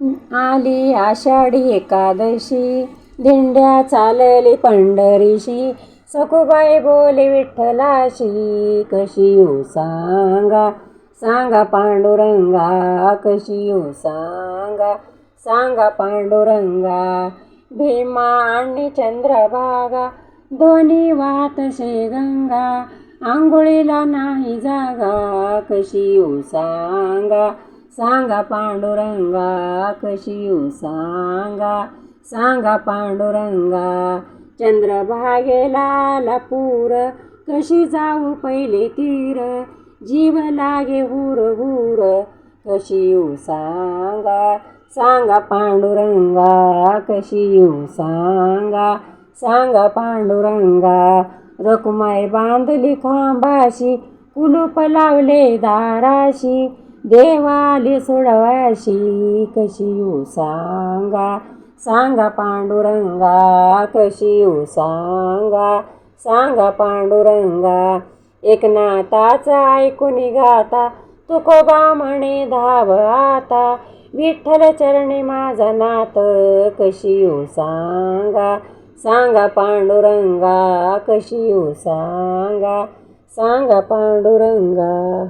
आली आषाढी एकादशी, दिंड्या चालली पंढरीशी, सखूबाई बोले विठ्ठलाशी, कशी येऊ सांगा सांगा पांडुरंगा, कशी येऊ सांगा सांगा पांडुरंगा. भीमा आणि चंद्रभागा, दोन्ही वाहतसे गंगा, आंघोळीला नाही जागा, कशी येऊ सांगा सांगा पांडुरंगा, कशी येऊ सांगा सांगा पांडुरंगा. चंद्रभागेला आला पूर, कशी जाऊ पहिले तीर, जीव लागे हुर हुर, कशी येऊ सांगा सांगा पांडुरंगा, कशी येऊ सांगा सांगा पांडुरंगा. रखुमाई बांधली खांबाशी, कुलूप लावले दाराशी, देवाले सोडवाशी, कशी येऊ सांगा सांगा पांडुरंगा, कशी येऊ सांगा सांगा पांडुरंगा. एकनाथाचा ऐकून गाता, तुकोबा म्हणे धाव आता, विठ्ठल चरणी माझा नाथ, कशी येऊ सांगा सांगा पांडुरंगा, कशी येऊ सांगा सांगा पांडुरंगा.